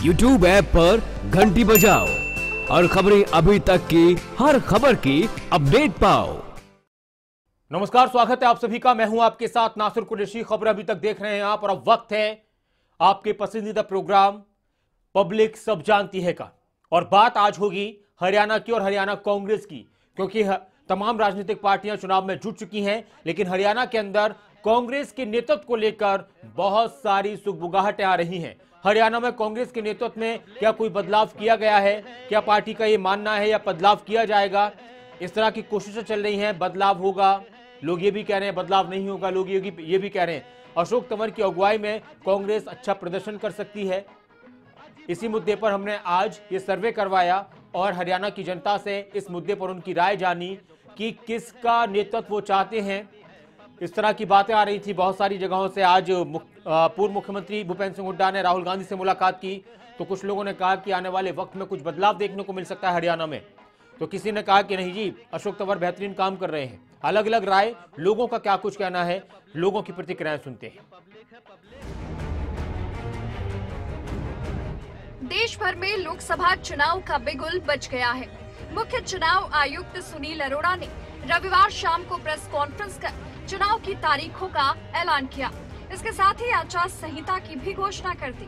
YouTube app पर घंटी बजाओ और खबरें अभी तक की हर खबर की अपडेट पाओ। नमस्कार, स्वागत है आप सभी का। मैं हूं आपके साथ नासिर कुरैशी। खबर अभी तक देख रहे हैं आप और अब वक्त है आपके पसंदीदा प्रोग्राम पब्लिक सब जानती है का। और बात आज होगी हरियाणा की और हरियाणा कांग्रेस की, क्योंकि तमाम राजनीतिक पार्टियां चुनाव में जुट चुकी हैं, लेकिन हरियाणा के अंदर कांग्रेस के नेतृत्व को लेकर बहुत सारी सुगबुगाहटें आ रही हैं। हरियाणा में कांग्रेस के नेतृत्व में क्या कोई बदलाव किया गया है? क्या पार्टी का ये मानना है या बदलाव किया जाएगा? इस तरह की कोशिशें चल रही हैं। बदलाव होगा, लोग ये भी कह रहे हैं बदलाव नहीं होगा, लोग ये भी कह रहे हैं अशोक तंवर की अगुवाई में कांग्रेस अच्छा प्रदर्शन कर सकती है। इसी मुद्दे पर हमने आज ये सर्वे करवाया और हरियाणा की जनता से इस मुद्दे पर उनकी राय जानी कि किसका नेतृत्व वो चाहते हैं। इस तरह की बातें आ रही थी बहुत सारी जगहों से। आज पूर्व मुख्यमंत्री भूपेंद्र सिंह हुड्डा ने राहुल गांधी से मुलाकात की, तो कुछ लोगों ने कहा कि आने वाले वक्त में कुछ बदलाव देखने को मिल सकता है हरियाणा में। तो किसी ने कहा कि नहीं जी, अशोक तंवर बेहतरीन काम कर रहे हैं। अलग अलग राय, लोगों का क्या कुछ कहना है, लोगों की प्रतिक्रियाएं सुनते हैं। देश भर में लोकसभा चुनाव का बिगुल बज गया है। मुख्य चुनाव आयुक्त सुनील अरोड़ा ने रविवार शाम को प्रेस कॉन्फ्रेंस कर चुनाव की तारीखों का ऐलान किया। इसके साथ ही आचार संहिता की भी घोषणा कर दी।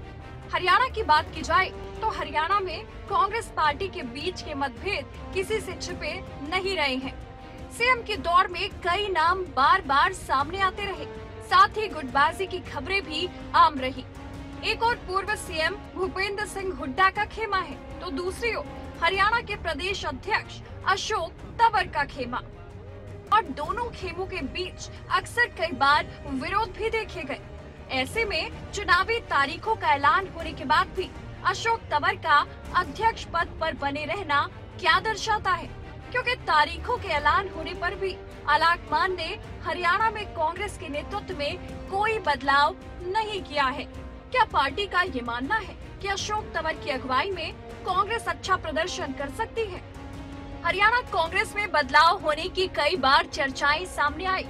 हरियाणा की बात की जाए तो हरियाणा में कांग्रेस पार्टी के बीच के मतभेद किसी से छिपे नहीं रहे हैं। सीएम के दौर में कई नाम बार बार सामने आते रहे, साथ ही गुटबाजी की खबरें भी आम रही। एक और पूर्व सीएम भूपेंद्र सिंह हुड्डा का खेमा है, तो दूसरी ओर हरियाणा के प्रदेश अध्यक्ष अशोक तंवर का खेमा। और दोनों खेमों के बीच अक्सर कई बार विरोध भी देखे गए। ऐसे में चुनावी तारीखों का ऐलान होने के बाद भी अशोक तंवर का अध्यक्ष पद पर बने रहना क्या दर्शाता है? क्योंकि तारीखों के ऐलान होने पर भी आलाकमान ने हरियाणा में कांग्रेस के नेतृत्व में कोई बदलाव नहीं किया है। क्या पार्टी का ये मानना है कि अशोक तंवर की अगुवाई में कांग्रेस अच्छा प्रदर्शन कर सकती है? हरियाणा कांग्रेस में बदलाव होने की कई बार चर्चाएं सामने आई।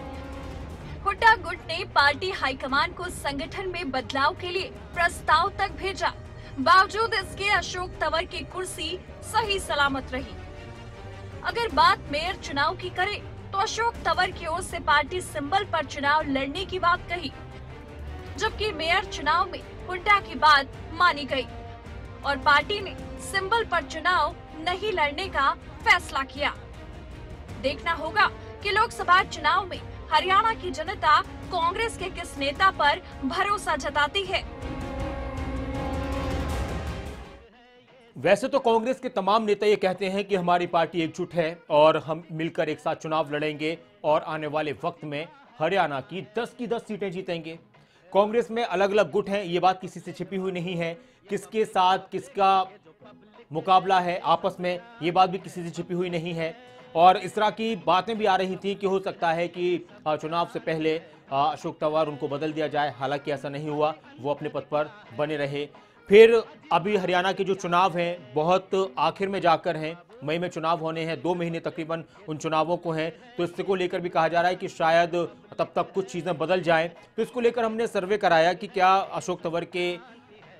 हुड्डा गुट ने पार्टी हाईकमान को संगठन में बदलाव के लिए प्रस्ताव तक भेजा। बावजूद इसके अशोक तंवर की कुर्सी सही सलामत रही। अगर बात मेयर चुनाव की करें तो अशोक तंवर की ओर से पार्टी सिंबल पर चुनाव लड़ने की बात कही, जबकि मेयर चुनाव में हुड्डा की बात मानी गई और पार्टी ने सिंबल पर चुनाव नहीं लड़ने का फैसला किया। देखना होगा कि लोकसभा चुनाव में हरियाणा की जनता कांग्रेस के किस नेता पर भरोसा जताती है। वैसे तो कांग्रेस के तमाम नेता ये कहते हैं कि हमारी पार्टी एकजुट है और हम मिलकर एक साथ चुनाव लड़ेंगे और आने वाले वक्त में हरियाणा की 10 की 10 सीटें जीतेंगे। कांग्रेस में अलग अलग गुट हैं, ये बात किसी से छिपी हुई नहीं है। किसके साथ किसका मुकाबला है आपस में, ये बात भी किसी से छिपी हुई नहीं है। और इस तरह की बातें भी आ रही थी कि हो सकता है कि चुनाव से पहले अशोक तंवर उनको बदल दिया जाए। हालांकि ऐसा नहीं हुआ, वो अपने पद पर बने रहे। फिर अभी हरियाणा के जो चुनाव हैं बहुत आखिर में जाकर हैं, मई में चुनाव होने हैं, 2 महीने तकरीबन उन चुनावों को हैं। तो इसको लेकर भी कहा जा रहा है कि शायद तब तक कुछ चीज़ें बदल जाएं। तो इसको लेकर हमने सर्वे कराया कि क्या अशोक तंवर के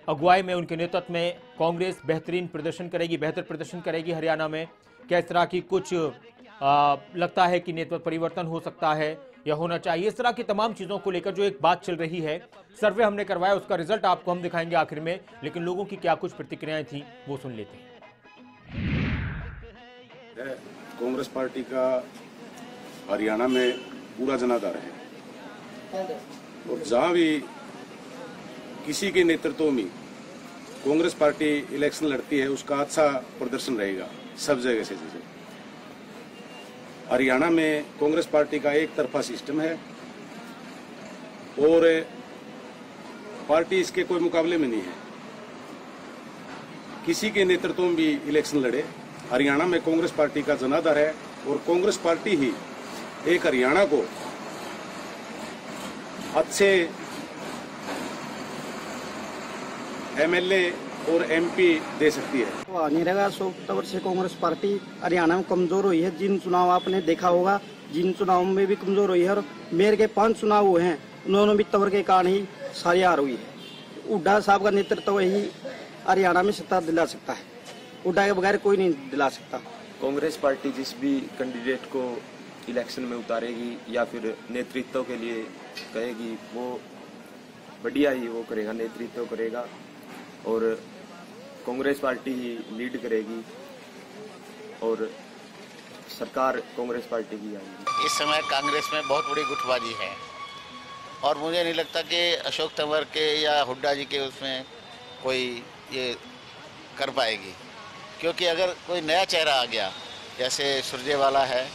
अगुवाई में, उनके नेतृत्व में कांग्रेस बेहतरीन प्रदर्शन करेगी, बेहतर प्रदर्शन करेगी हरियाणा में। क्या इस तरह की कुछ लगता है कि नेतृत्व परिवर्तन हो सकता है या होना चाहिए? इस तरह की तमाम चीज़ों को लेकर जो एक बात चल रही है, सर्वे हमने करवाया, उसका रिजल्ट आपको हम दिखाएंगे आखिर में। लेकिन लोगों की क्या कुछ प्रतिक्रियाएं थी वो सुन लेते हैं। कांग्रेस पार्टी का हरियाणा में पूरा जनाधार है और जहां भी किसी के नेतृत्व में कांग्रेस पार्टी इलेक्शन लड़ती है उसका अच्छा प्रदर्शन रहेगा सब जगह से। जैसे हरियाणा में कांग्रेस पार्टी का एक तरफा सिस्टम है और पार्टी इसके कोई मुकाबले में नहीं है। किसी के नेतृत्व में भी इलेक्शन लड़े, हरियाणा में कांग्रेस पार्टी का जनाधार है और कांग्रेस पार्टी ही एक हरियाणा को अच्छे एमएलए और एमपी दे सकती है। नहीं रहेगा अशोक तंवर से कांग्रेस पार्टी हरियाणा में कमजोर हुई है। जिन चुनाव आपने देखा होगा, जिन चुनाव में भी कमजोर हुई है और मेयर के 5 चुनाव हुए हैं, उन्होंने भी तंवर के कारण ही सारी हार हुई है। हुड्डा साहब का नेतृत्व ही हरियाणा में सत्ता दिला सकता है। हुड्डा के बगैर कोई नहीं दिला सकता। कांग्रेस पार्टी जिस भी कैंडिडेट को इलेक्शन में उतारेगी या फिर नेतृत्व के लिए कहेगी, वो बढ़िया ही वो करेगा, नेतृत्व करेगा और कांग्रेस पार्टी ही लीड करेगी और सरकार कांग्रेस पार्टी की आएगी। इस समय कांग्रेस में बहुत बड़ी गुटबाजी है और मुझे नहीं लगता कि अशोक तंवर के या हुड्डा जी के उसमें कोई ये कर पाएगी, क्योंकि अगर कोई नया चेहरा आ गया जैसे सुरजेवाला है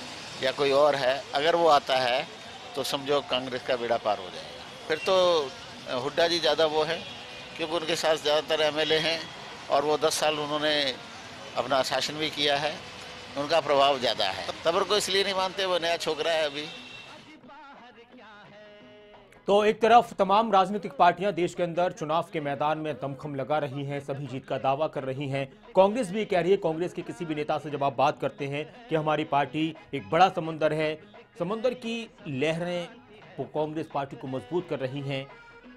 या कोई और है, अगर वो आता है तो समझो कांग्रेस का बेड़ा पार हो जाएगा। फिर तो हुड्डा जी ज़्यादा वो है क्योंकि उनके साथ ज़्यादातर एमएलए हैं और वो 10 साल उन्होंने अपना शासन भी किया है, उनका प्रभाव ज़्यादा है। तंवर को इसलिए नहीं मानते, वो नया छोकरा है अभी। तो एक तरफ तमाम राजनीतिक पार्टियां देश के अंदर चुनाव के मैदान में दमखम लगा रही हैं, सभी जीत का दावा कर रही हैं। कांग्रेस भी कह रही है, कांग्रेस के किसी भी नेता से जब आप बात करते हैं कि हमारी पार्टी एक बड़ा समंदर है, समंदर की लहरें वो कांग्रेस पार्टी को मजबूत कर रही हैं।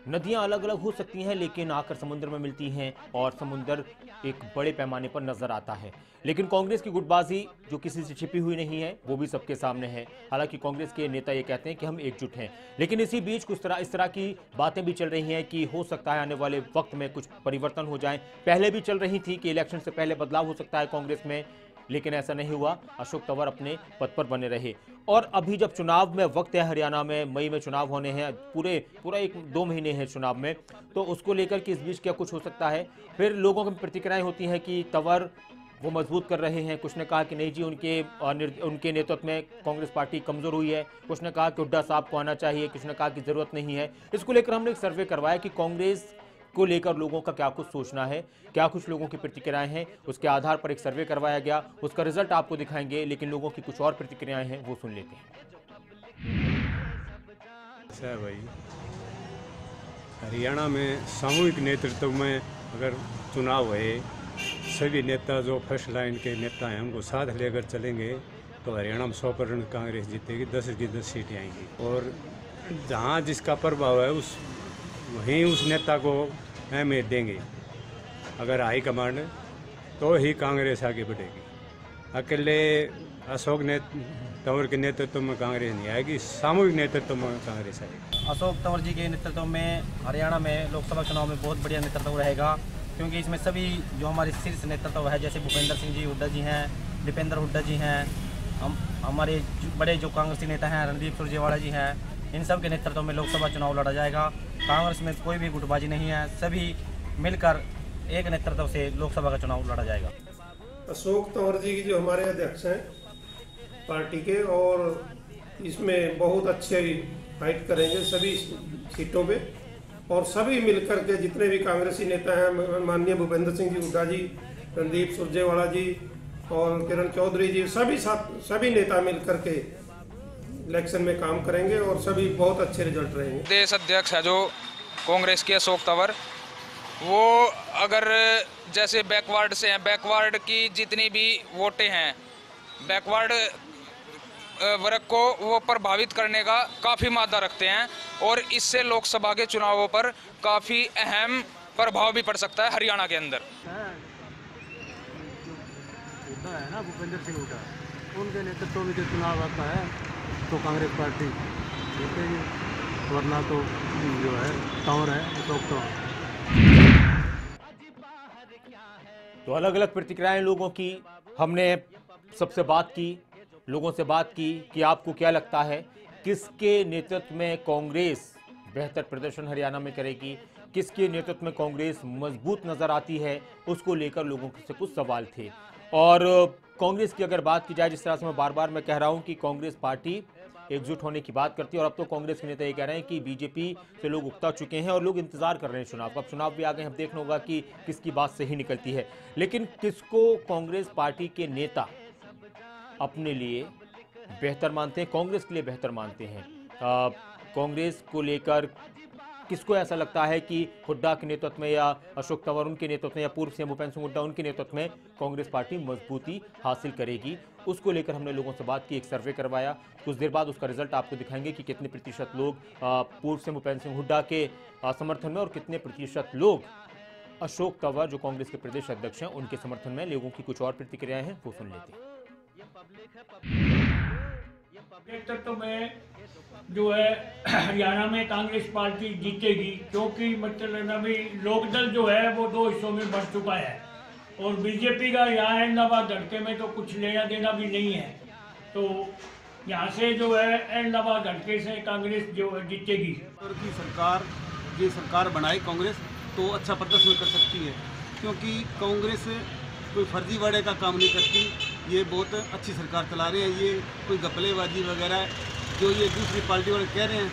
नदियां अलग अलग हो सकती हैं लेकिन आकर समुद्र में मिलती हैं और समुद्र एक बड़े पैमाने पर नजर आता है। लेकिन कांग्रेस की गुटबाजी जो किसी से छिपी हुई नहीं है, वो भी सबके सामने है। हालांकि कांग्रेस के नेता ये कहते हैं कि हम एकजुट हैं, लेकिन इसी बीच इस तरह की बातें भी चल रही हैं कि हो सकता है आने वाले वक्त में कुछ परिवर्तन हो जाए। पहले भी चल रही थी कि इलेक्शन से पहले बदलाव हो सकता है कांग्रेस में, लेकिन ऐसा नहीं हुआ। अशोक तंवर अपने पद पर बने रहे और अभी जब चुनाव में वक्त है, हरियाणा में मई में चुनाव होने हैं, पूरा 1-2 महीने हैं चुनाव में, तो उसको लेकर के इस बीच क्या कुछ हो सकता है। फिर लोगों की प्रतिक्रियाएं होती हैं कि तंवर वो मजबूत कर रहे हैं, कुछ ने कहा कि नहीं जी उनके नेतृत्व में कांग्रेस पार्टी कमजोर हुई है, कुछ ने कहा कि हुड्डा साहब को आना चाहिए, कुछ ने कहा कि जरूरत नहीं है। इसको लेकर हमने एक सर्वे करवाया कि कांग्रेस को लेकर लोगों का क्या कुछ सोचना है, क्या कुछ लोगों की प्रतिक्रियाएं हैं, उसके आधार पर एक सर्वे करवाया गया। उसका रिजल्ट आपको दिखाएंगे, लेकिन लोगों की कुछ और प्रतिक्रियाएं हैं, वो सुन लेते हैं। ऐसा भाई, हरियाणा में सामूहिक नेतृत्व में अगर चुनाव है, सभी नेता जो फर्स्ट लाइन के नेता हैं उनको साथ लेकर चलेंगे तो हरियाणा में 100% कांग्रेस जीतेगी, 10 की 10 सीटें आएंगी और जहाँ जिसका प्रभाव है वहीं उस नेता को अहमियत देंगे। अगर हाईकमांड तो ही कांग्रेस आगे बढ़ेगी। अकेले अशोक तंवर के नेतृत्व में कांग्रेस नहीं आएगी, सामूहिक नेतृत्व में कांग्रेस आएगी। अशोक तंवर जी के नेतृत्व में हरियाणा में लोकसभा चुनाव में बहुत बढ़िया नेतृत्व रहेगा, क्योंकि इसमें सभी जो हमारे शीर्ष नेतृत्व है, जैसे भूपेंद्र सिंह जी हुड्डा जी हैं, दीपेंद्र हुड्डा जी हैं, हमारे बड़े जो कांग्रेसी नेता हैं रणदीप सुरजेवाला जी हैं, इन सब के नेतृत्व में लोकसभा चुनाव लड़ा जाएगा। कांग्रेस में कोई भी गुटबाजी नहीं है, सभी मिलकर एक नेतृत्व से लोकसभा का चुनाव लड़ा जाएगा। अशोक तंवर जी जो हमारे अध्यक्ष हैं पार्टी के, और इसमें बहुत अच्छे फाइट करेंगे सभी सीटों पे और सभी मिलकर के जितने भी कांग्रेसी नेता हैं, माननीय भूपेंद्र सिंह जी हुड्डा जी, रणदीप सुरजेवाला जी और किरण चौधरी जी, सभी नेता मिलकर के इलेक्शन में काम करेंगे और सभी बहुत अच्छे रिजल्ट रहेंगे। देश अध्यक्ष है जो कांग्रेस के अशोक तंवर, वो अगर जैसे बैकवर्ड से हैं, बैकवर्ड की जितनी भी वोटें हैं, बैकवर्ड वर्ग को वो प्रभावित करने का काफ़ी मादा रखते हैं और इससे लोकसभा के चुनावों पर काफ़ी अहम प्रभाव भी पड़ सकता है हरियाणा के अंदर। हुड्डा है ना, भूपेंद्र सिंह हुड्डा, उनके नेतृत्व में जो चुनाव आता है तो कांग्रेस पार्टी जीतेगी, वरना तो जो है तंवर है, अशोक तंवर। तो अलग अलग प्रतिक्रियाएं लोगों की, हमने सबसे बात की, लोगों से बात की कि आपको क्या लगता है किसके नेतृत्व में कांग्रेस बेहतर प्रदर्शन हरियाणा में करेगी, किसके नेतृत्व में कांग्रेस मजबूत नजर आती है, उसको लेकर लोगों से कुछ सवाल थे। और कांग्रेस की अगर बात की जाए, जिस तरह से मैं बार बार कह रहा हूं कि कांग्रेस पार्टी एकजुट होने की बात करती है और अब तो कांग्रेस के नेता ये कह रहे हैं कि बीजेपी से लोग उकता चुके हैं और लोग इंतजार कर रहे हैं चुनाव का। अब चुनाव भी आ गए, अब देखना होगा कि किसकी बात सही निकलती है। लेकिन किसको कांग्रेस पार्टी के नेता अपने लिए बेहतर मानते हैं, कांग्रेस के लिए बेहतर मानते हैं? कांग्रेस को लेकर किसको ऐसा लगता है कि हुड्डा के नेतृत्व में या अशोक तंवर उनके नेतृत्व में या पूर्व सीएम भूपेंद्र सिंह हुड्डा उनके नेतृत्व में कांग्रेस पार्टी मजबूती हासिल करेगी? उसको लेकर हमने लोगों से बात की, एक सर्वे करवाया। कुछ देर बाद उसका रिजल्ट आपको दिखाएंगे कि कितने प्रतिशत लोग पूर्व सीएम भूपेंद्र सिंह हुड्डा के समर्थन में और कितने प्रतिशत लोग अशोक तंवर जो कांग्रेस के प्रदेश अध्यक्ष हैं, उनके समर्थन में लोगों की कुछ और प्रतिक्रियाएं हैं, वो सुन लेते हैं। नेतृत्व में जो है हरियाणा में कांग्रेस पार्टी जीतेगी, क्योंकि मतलब अभी लोकदल जो है वो 2 हिस्सों में बढ़ चुका है और बीजेपी का यहाँ अहमदाबाद हल्के में तो कुछ लेना देना भी नहीं है। तो यहाँ से जो है अहमदाबाद हल्के से कांग्रेस जो है जीतेगी। की सरकार ये सरकार बनाए कांग्रेस तो अच्छा प्रदर्शन कर सकती है, क्योंकि कांग्रेस कोई फर्जीवाड़े का काम नहीं करती। ये बहुत अच्छी सरकार चला रहे हैं। ये कोई गपलेबाजी वगैरह जो ये दूसरी पार्टी वाले कह रहे हैं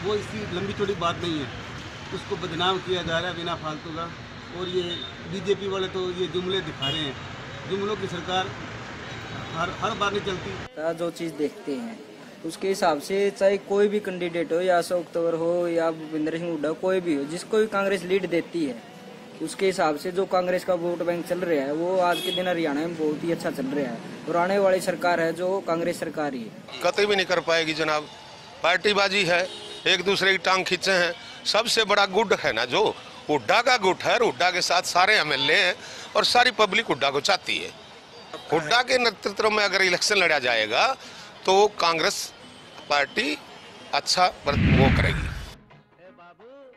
वो इसकी लंबी चौड़ी बात नहीं है, उसको बदनाम किया जा रहा है बिना फालतू का। और ये बीजेपी वाले तो ये जुमले दिखा रहे हैं, जुमलों की सरकार हर बार नहीं चलती। जो चीज़ देखते हैं उसके हिसाब से चाहे कोई भी कैंडिडेट हो, या अशोक तंवर हो या भूपेंद्र सिंह हुड्डा, कोई भी हो, जिसको भी कांग्रेस लीड देती है उसके हिसाब से जो कांग्रेस का वोट बैंक चल रहा है वो आज के दिन हरियाणा में बहुत ही अच्छा चल रहा है। और आने वाली सरकार है जो कांग्रेस सरकार ही है। कतई भी नहीं कर पाएगी जनाब, पार्टीबाजी है, एक दूसरे की टांग खींचे हैं। सबसे बड़ा गुट है ना जो हुड्डा का गुट है, हुड्डा के साथ सारे एमएलए हैं और सारी पब्लिक हुड्डा को चाहती है। हुड्डा के नेतृत्व में अगर इलेक्शन लड़ा जाएगा तो कांग्रेस पार्टी अच्छा वो करेगी।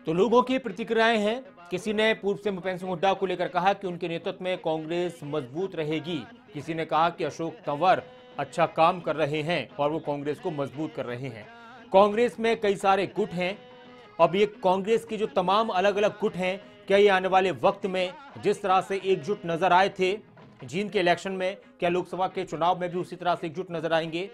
तो लोगों की प्रतिक्रियाएं हैं। किसी ने पूर्व सीएम भूपेंद्र सिंह हुड्डा को लेकर कहा कि उनके नेतृत्व में कांग्रेस मजबूत रहेगी। किसी ने कहा कि अशोक तंवर अच्छा काम कर रहे हैं और वो कांग्रेस को मजबूत कर रहे हैं। कांग्रेस में कई सारे गुट हैं। अब ये कांग्रेस की जो तमाम अलग अलग गुट हैं, क्या ये आने वाले वक्त में जिस तरह से एकजुट नजर आए थे जींद के इलेक्शन में, क्या लोकसभा के चुनाव में भी उसी तरह से एकजुट नजर आएंगे?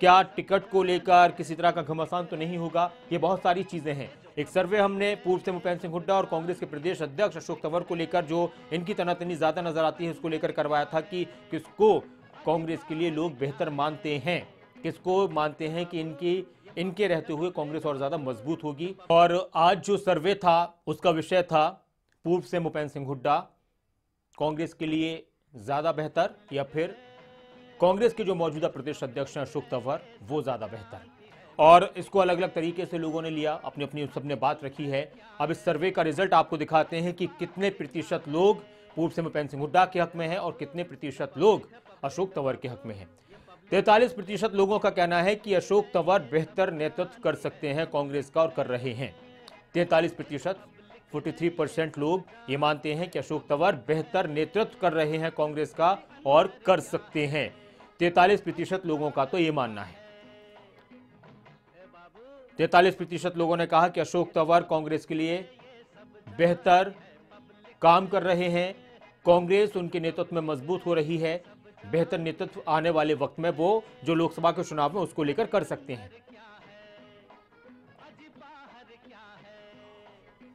क्या टिकट को लेकर किसी तरह का घमासान तो नहीं होगा? ये बहुत सारी चीजें हैं। एक सर्वे हमने पूर्व से भूपेंद्र सिंह हुड्डा और कांग्रेस के प्रदेश अध्यक्ष अशोक तंवर को लेकर, जो इनकी तनातनी ज्यादा नजर आती है, उसको लेकर करवाया था कि किसको कांग्रेस के लिए लोग बेहतर मानते हैं, किसको मानते हैं कि इनके रहते हुए कांग्रेस और ज्यादा मजबूत होगी। और आज जो सर्वे था उसका विषय था पूर्व से भूपेंद्र सिंह हुड्डा कांग्रेस के लिए ज्यादा बेहतर या फिर कांग्रेस के जो मौजूदा प्रदेश अध्यक्ष हैं अशोक तंवर वो ज्यादा बेहतर। और इसको अलग अलग तरीके से लोगों ने लिया, अपनी अपनी सबने बात रखी है। अब इस सर्वे का रिजल्ट आपको दिखाते हैं कि कितने प्रतिशत लोग पूर्व से भूपेंद्र सिंह हुड्डा के हक में हैं और कितने प्रतिशत लोग अशोक तंवर के हक में हैं। 43% लोगों का कहना है कि अशोक तंवर बेहतर नेतृत्व कर सकते हैं कांग्रेस का और कर रहे हैं। 43%, 43% लोग ये मानते हैं कि अशोक तंवर बेहतर नेतृत्व कर रहे हैं कांग्रेस का और कर सकते हैं। 43% लोगों का तो ये मानना है। 43% लोगों ने कहा कि अशोक तंवर कांग्रेस के लिए बेहतर काम कर रहे हैं, कांग्रेस उनके नेतृत्व में मजबूत हो रही है, बेहतर नेतृत्व आने वाले वक्त में वो जो लोकसभा के चुनाव में उसको लेकर कर सकते हैं।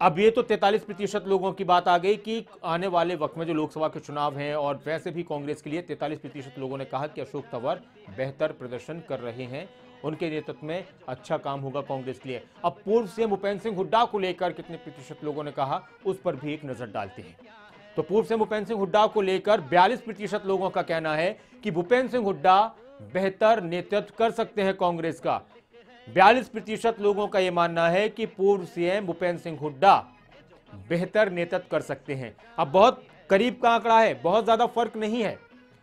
अब ये तो 43% लोगों की बात आ गई कि आने वाले वक्त में जो लोकसभा के चुनाव हैं, और वैसे भी कांग्रेस के लिए 43% लोगों ने कहा कि अशोक तंवर बेहतर प्रदर्शन कर रहे हैं, उनके नेतृत्व में अच्छा काम होगा कांग्रेस के लिए। अब पूर्व सीएम भूपेंद्र सिंह हुड्डा को लेकर कितने प्रतिशत लोगों ने कहा उस पर भी एक नजर डालते हैं। तो पूर्व सीएम भूपेंद्र सिंह हुड्डा को लेकर 42% लोगों का कहना है कि भूपेंद्र सिंह हुड्डा बेहतर नेतृत्व कर सकते हैं कांग्रेस का। 42% लोगों का यह मानना है कि पूर्व सीएम भूपेंद्र सिंह हुड्डा बेहतर नेतृत्व कर सकते हैं। अब बहुत करीब का आंकड़ा है, बहुत ज्यादा फर्क नहीं है,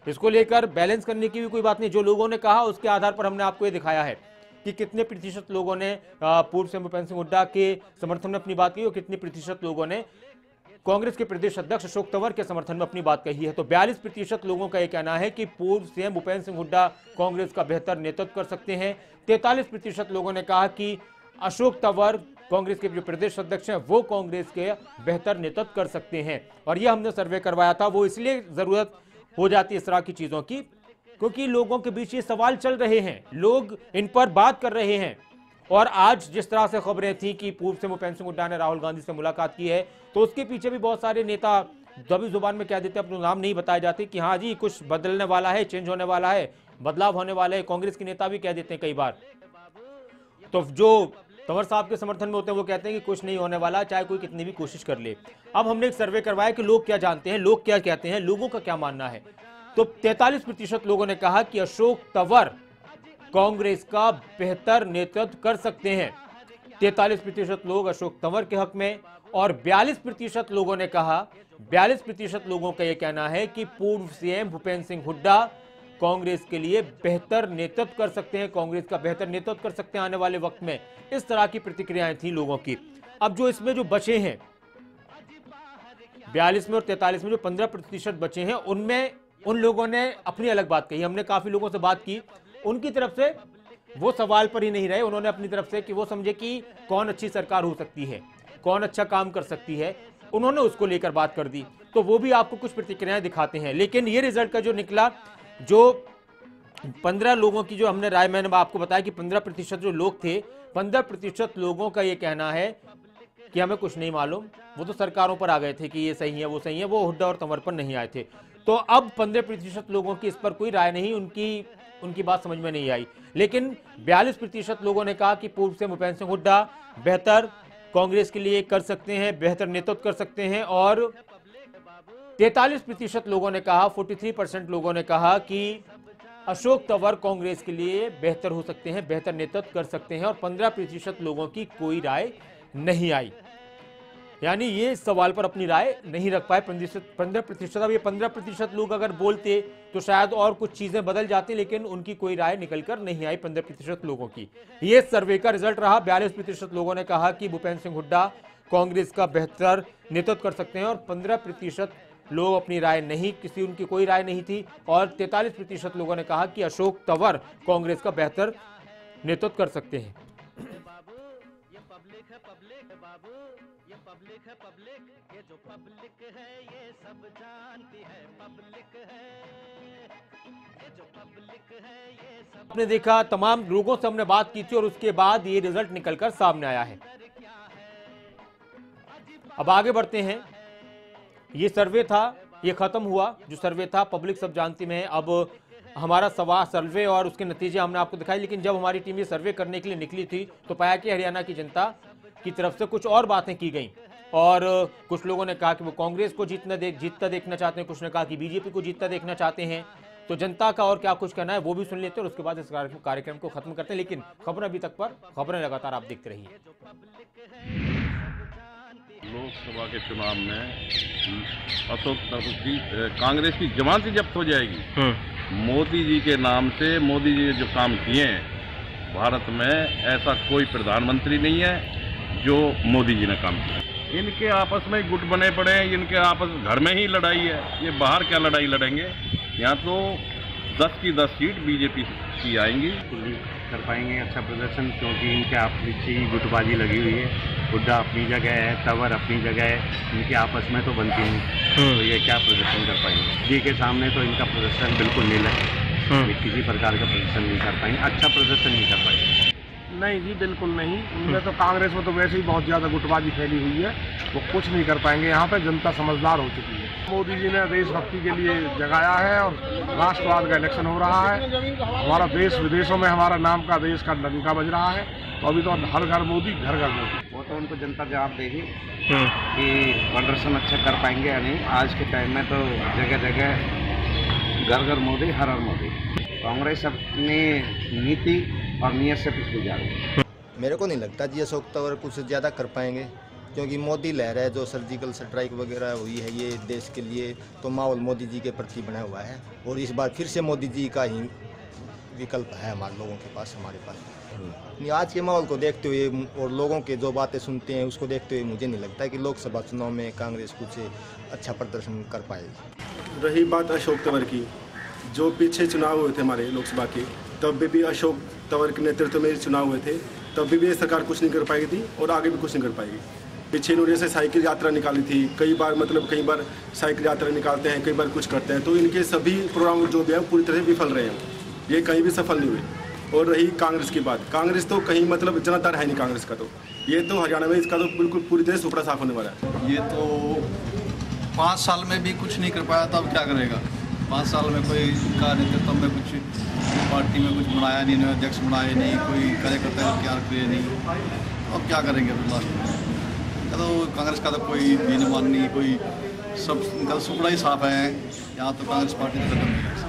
इसको लेकर बैलेंस करने की भी कोई बात नहीं। जो लोगों ने कहा उसके आधार पर हमने आपको ये दिखाया है कि कितने प्रतिशत लोगों ने पूर्व सीएम भूपेंद्र सिंह हुड्डा के समर्थन में अपनी बात की और कितने प्रतिशत लोगों ने कांग्रेस के प्रदेश अध्यक्ष अशोक तंवर के समर्थन में अपनी बात कही है। तो 42% लोगों का यह कहना है कि पूर्व सीएम भूपेंद्र सिंह हुड्डा कांग्रेस का बेहतर नेतृत्व कर सकते हैं। 43% लोगों ने कहा कि अशोक तंवर कांग्रेस के जो प्रदेश अध्यक्ष हैं वो कांग्रेस के बेहतर नेतृत्व कर सकते हैं। और यह हमने सर्वे करवाया था, वो इसलिए जरूरत हो जाती है इस तरह की चीजों की क्योंकि लोगों के बीच ये सवाल चल रहे हैं, लोग इन पर बात कर रहे हैं। और आज जिस तरह से खबरें थी कि पूर्व से भूपेंद्र सिंह हुड्डा ने राहुल गांधी से मुलाकात की है, तो उसके पीछे भी बहुत सारे नेता दबी जुबान में कह देते हैं, अपना नाम नहीं बताए जाते कि हाँ जी कुछ बदलने वाला है, चेंज होने वाला है, बदलाव होने वाला है। कांग्रेस के नेता भी कह देते हैं कई बार। तो जो तंवर साहब के समर्थन में होते हैं वो कहते हैं कि कुछ नहीं होने वाला, चाहे कोई कितनी भी कोशिश कर ले। अब हमने एक सर्वे करवाया कि लोग क्या जानते हैं, लोग क्या कहते हैं, लोगों का क्या मानना है। तो 43% लोगों ने कहा कि अशोक तंवर कांग्रेस का बेहतर नेतृत्व कर सकते हैं। 43% लोग अशोक तंवर के हक में और 42% लोगों ने कहा 42% लोगों का यह कहना है कि पूर्व सीएम भूपेंद्र सिंह हुड्डा कांग्रेस के लिए बेहतर नेतृत्व कर सकते हैं, कांग्रेस का बेहतर नेतृत्व कर सकते हैं आने वाले वक्त में। इस तरह की प्रतिक्रियाएं थी लोगों की। अब जो इसमें जो बचे हैं 42 में और 43 में जो 15% बचे हैं, उनमें उन लोगों ने अपनी अलग बात कही। हमने काफी लोगों से बात की, उनकी तरफ से वो सवाल पर ही नहीं रहे। उन्होंने अपनी तरफ से कि वो समझे कि कौन अच्छी सरकार हो सकती है, कौन अच्छा काम कर सकती है, उन्होंने उसको लेकर बात कर दी। तो वो भी आपको कुछ प्रतिक्रियाएं दिखाते हैं। लेकिन ये रिजल्ट का जो निकला, जो 15 लोगों की जो हमने राय, मैंने आपको बताया कि 15% जो लोग थे, 15% लोगों का ये कहना है कि हमें कुछ नहीं मालूम, वो तो सरकारों पर आ गए थे कि ये सही है वो सही है, वो हुड्डा और तंवर पर नहीं आए थे। तो अब 15% लोगों की इस पर कोई राय नहीं, उनकी बात समझ में नहीं आई। लेकिन 42% लोगों ने कहा कि पूर्व से भूपेंद्र सिंह हुड्डा बेहतर कांग्रेस के लिए कर सकते हैं, बेहतर नेतृत्व कर सकते हैं। और 43% लोगों ने कहा, 43% लोगों ने कहा कि अशोक तंवर कांग्रेस के लिए बेहतर हो सकते हैं, बेहतर नेतृत्व कर सकते हैं। और 15% लोगों की कोई राय नहीं आई, यानी ये इस सवाल पर अपनी राय नहीं रख पाए 15%। अब ये 15% लोग अगर बोलते तो शायद और कुछ चीजें बदल जाती, लेकिन उनकी कोई राय निकलकर नहीं आई 15% लोगों की। ये सर्वे का रिजल्ट रहा। 42% लोगों ने कहा कि भूपेंद्र सिंह हुड्डा कांग्रेस का बेहतर नेतृत्व कर सकते हैं, और 15% लोग अपनी राय नहीं, उनकी कोई राय नहीं थी। और 43% लोगों ने कहा कि अशोक तंवर कांग्रेस का बेहतर नेतृत्व कर सकते हैं। आपने देखा, तमाम लोगों से हमने बात की थी और उसके बाद ये रिजल्ट निकलकर सामने आया है। अब आगे बढ़ते हैं। ये सर्वे था, ये खत्म हुआ। जो सर्वे था पब्लिक सब जानती में है। अब हमारा सवाल सर्वे और उसके नतीजे हमने आपको दिखाए। लेकिन जब हमारी टीम ये सर्वे करने के लिए निकली थी तो पाया कि हरियाणा की जनता की तरफ से कुछ और बातें की गई। और कुछ लोगों ने कहा कि वो कांग्रेस को जीतता देखना चाहते हैं, कुछ ने कहा कि बीजेपी को जीतता देखना चाहते हैं। तो जनता का और क्या कुछ कहना है वो भी सुन लेते हैं और उसके बाद इस कार्यक्रम को खत्म करते हैं। लेकिन खबरें अभी तक पर, खबरें लगातार आप देखते रहिए। लोकसभा के चुनाव में अशोक तंवर की कांग्रेस की जमानत जब्त हो जाएगी। मोदी जी के नाम से, मोदी जी ने जो काम किए हैं भारत में, ऐसा कोई प्रधानमंत्री नहीं है जो मोदी जी ने काम किया। इनके आपस में गुट बने पड़े हैं, इनके आपस घर में ही लड़ाई है। ये बाहर क्या लड़ाई लड़ेंगे? यहाँ तो 10 की 10 सीट बीजेपी की आएंगी। कर पाएंगे अच्छा प्रदर्शन, क्योंकि इनके आपसी गुटबाजी लगी हुई है। हुड्डा अपनी जगह है, तंवर अपनी जगह है, इनके आपस में तो बनती नहीं। तो ये क्या प्रदर्शन कर पाएंगे? जी के सामने तो इनका प्रदर्शन बिल्कुल नील है। ये किसी प्रकार का प्रदर्शन नहीं कर पाएंगे, अच्छा प्रदर्शन नहीं कर पाएंगे। नहीं जी, बिल्कुल नहीं। उनमें तो कांग्रेस में तो वैसे ही बहुत ज़्यादा गुटबाजी फैली हुई है, वो कुछ नहीं कर पाएंगे। यहाँ पे जनता समझदार हो चुकी है। मोदी जी ने देशभक्ति के लिए जगाया है और राष्ट्रवाद का इलेक्शन हो रहा है। हमारा देश विदेशों में हमारा नाम का देश का डंका बज रहा है। तो अभी तो हर घर मोदी, घर घर मोदी। वो तो उनको जनता जवाब देगी कि प्रदर्शन अच्छा कर पाएंगे या नहीं। आज के टाइम में तो जगह जगह घर घर मोदी, हर हर मोदी। कांग्रेस अपनी नीति और नियत से पिछड़ी जा रही है। मेरे को नहीं लगता जी अशोक तंवर कुछ ज़्यादा कर पाएंगे, क्योंकि मोदी लहर है जो सर्जिकल स्ट्राइक वगैरह हुई है ये देश के लिए, तो माहौल मोदी जी के प्रति बना हुआ है। और इस बार फिर से मोदी जी का ही विकल्प है हमारे लोगों के पास, हमारे पास। आज के माहौल को देखते हुए और लोगों के जो बातें सुनते हैं उसको देखते हुए मुझे नहीं लगता कि लोकसभा चुनाव में कांग्रेस कुछ अच्छा प्रदर्शन कर पाएगी। रही बात अशोक तंवर की, जो पीछे चुनाव हुए थे हमारे लोकसभा के, तब भी अशोक तंवर के नेतृत्व में चुनाव हुए थे, तब भी सरकार कुछ नहीं कर पाई थी और आगे भी कुछ नहीं कर पाएगी। पीछे इन्होंने से साइकिल यात्रा निकाली थी कई बार, कई बार साइकिल यात्रा निकालते हैं, कई बार कुछ करते हैं। तो इनके सभी प्रोग्राम जो भी है पूरी तरह विफल रहे हैं, ये कहीं भी सफल नहीं हुए। और रही कांग्रेस की बात, कांग्रेस तो कहीं जनाधार है नहीं कांग्रेस का। तो ये तो हरियाणा में इसका तो बिल्कुल पूरी तरह सुपड़ा साफ होने वाला है। ये तो 5 साल में भी कुछ नहीं कर पाया, तब क्या करेगा? 5 साल में कोई का नेतृत्व में कुछ पार्टी में कुछ बनाया नहीं, अध्यक्ष बनाए नहीं, कोई कार्यकर्ता तैयार किए नहीं। अब क्या करेंगे लास्ट में? तो कांग्रेस का तो कोई दीनमान नहीं, कोई सब इनका सुपड़ा ही साफ है। यहाँ तो कांग्रेस पार्टी खत्म नहीं है।